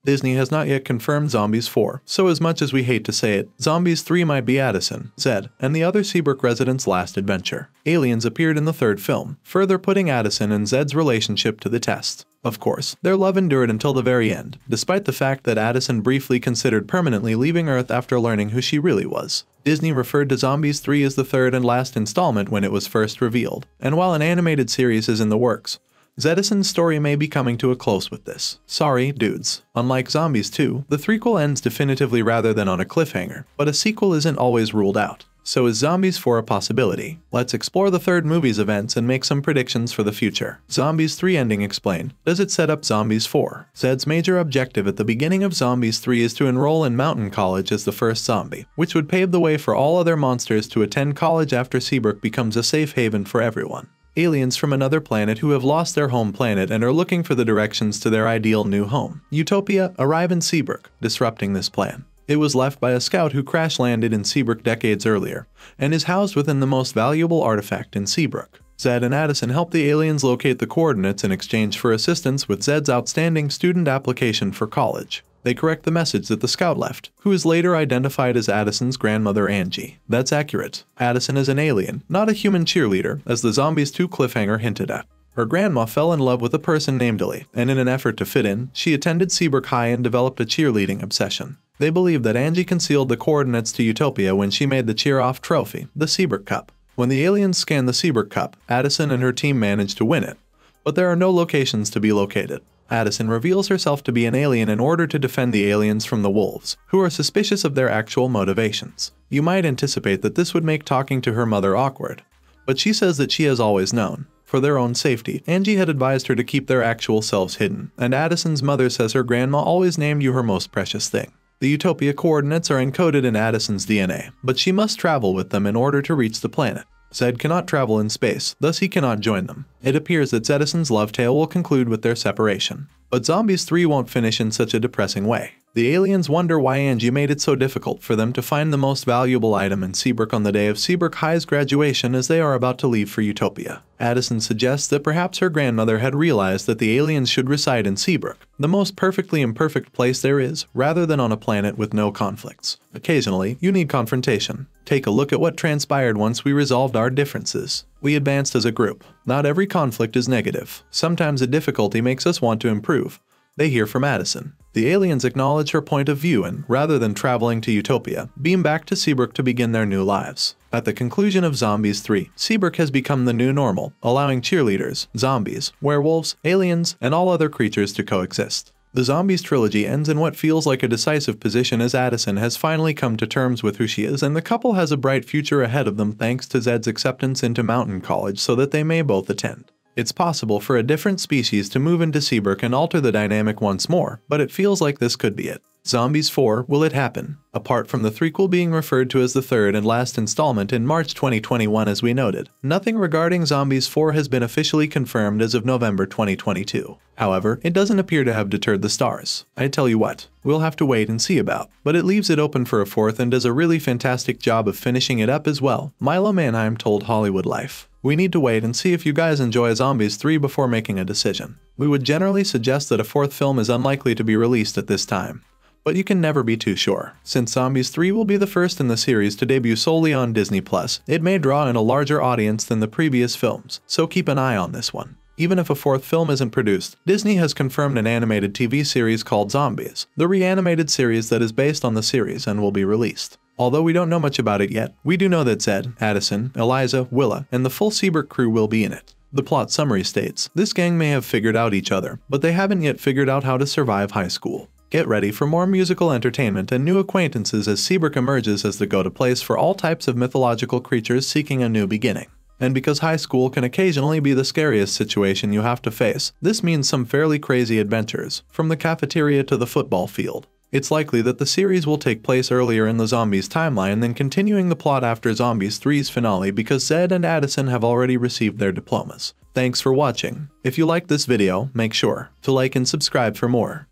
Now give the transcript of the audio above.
Disney has not yet confirmed Zombies 4, so as much as we hate to say it, Zombies 3 might be Addison, Zed, and the other Seabrook residents' last adventure. Aliens appeared in the third film, further putting Addison and Zed's relationship to the test. Of course, their love endured until the very end, despite the fact that Addison briefly considered permanently leaving Earth after learning who she really was. Disney referred to Zombies 3 as the third and last installment when it was first revealed, and while an animated series is in the works, Addison's story may be coming to a close with this. Sorry, dudes. Unlike Zombies 2, the threequel ends definitively rather than on a cliffhanger, but a sequel isn't always ruled out. So is Zombies 4 a possibility? Let's explore the third movie's events and make some predictions for the future. Zombies 3 ending explained. Does it set up Zombies 4? Zed's major objective at the beginning of Zombies 3 is to enroll in Mountain College as the first zombie, which would pave the way for all other monsters to attend college after Seabrook becomes a safe haven for everyone. Aliens from another planet who have lost their home planet and are looking for the directions to their ideal new home, Utopia, arrive in Seabrook, disrupting this plan. It was left by a scout who crash-landed in Seabrook decades earlier, and is housed within the most valuable artifact in Seabrook. Zed and Addison help the aliens locate the coordinates in exchange for assistance with Zed's outstanding student application for college. They correct the message that the scout left, who is later identified as Addison's grandmother Angie. That's accurate. Addison is an alien, not a human cheerleader, as the Zombies 2 cliffhanger hinted at. Her grandma fell in love with a person named Dilly, and in an effort to fit in, she attended Seabrook High and developed a cheerleading obsession. They believe that Angie concealed the coordinates to Utopia when she made the cheer-off trophy, the Seabrook Cup. When the aliens scan the Seabrook Cup, Addison and her team manage to win it, but there are no locations to be located. Addison reveals herself to be an alien in order to defend the aliens from the wolves, who are suspicious of their actual motivations. You might anticipate that this would make talking to her mother awkward, but she says that she has always known. For their own safety, Angie had advised her to keep their actual selves hidden, and Addison's mother says her grandma always named you her most precious thing. The Utopia coordinates are encoded in Addison's DNA, but she must travel with them in order to reach the planet. Zed cannot travel in space, thus he cannot join them. It appears that Addison's love tale will conclude with their separation. But Zombies 3 won't finish in such a depressing way. The aliens wonder why Angie made it so difficult for them to find the most valuable item in Seabrook on the day of Seabrook High's graduation as they are about to leave for Utopia. Addison suggests that perhaps her grandmother had realized that the aliens should reside in Seabrook, the most perfectly imperfect place there is, rather than on a planet with no conflicts. Occasionally, you need confrontation. Take a look at what transpired once we resolved our differences. We advanced as a group. Not every conflict is negative. Sometimes a difficulty makes us want to improve. They hear from Addison. The aliens acknowledge her point of view and, rather than traveling to Utopia, beam back to Seabrook to begin their new lives. At the conclusion of Zombies 3, Seabrook has become the new normal, allowing cheerleaders, zombies, werewolves, aliens, and all other creatures to coexist. The Zombies trilogy ends in what feels like a decisive position as Addison has finally come to terms with who she is, and the couple has a bright future ahead of them thanks to Zed's acceptance into Mountain College so that they may both attend. It's possible for a different species to move into Seabrook and alter the dynamic once more, but it feels like this could be it. Zombies 4, will it happen? Apart from the threequel being referred to as the third and last installment in March 2021 as we noted, nothing regarding Zombies 4 has been officially confirmed as of November 2022. However, it doesn't appear to have deterred the stars. I tell you what, we'll have to wait and see about, but it leaves it open for a fourth and does a really fantastic job of finishing it up as well, Milo Manheim told Hollywood Life. We need to wait and see if you guys enjoy Zombies 3 before making a decision. We would generally suggest that a fourth film is unlikely to be released at this time, but you can never be too sure. Since Zombies 3 will be the first in the series to debut solely on Disney+, it may draw in a larger audience than the previous films, so keep an eye on this one. Even if a fourth film isn't produced, Disney has confirmed an animated TV series called Zombies, the reanimated series that is based on the series and will be released. Although we don't know much about it yet, we do know that Zed, Addison, Eliza, Willa, and the full Seabrook crew will be in it. The plot summary states, this gang may have figured out each other, but they haven't yet figured out how to survive high school. Get ready for more musical entertainment and new acquaintances as Seabrook emerges as the go-to place for all types of mythological creatures seeking a new beginning. And because high school can occasionally be the scariest situation you have to face, this means some fairly crazy adventures, from the cafeteria to the football field. It's likely that the series will take place earlier in the Zombies timeline than continuing the plot after Zombies 3's finale because Zed and Addison have already received their diplomas. Thanks for watching. If you liked this video, make sure to like and subscribe for more.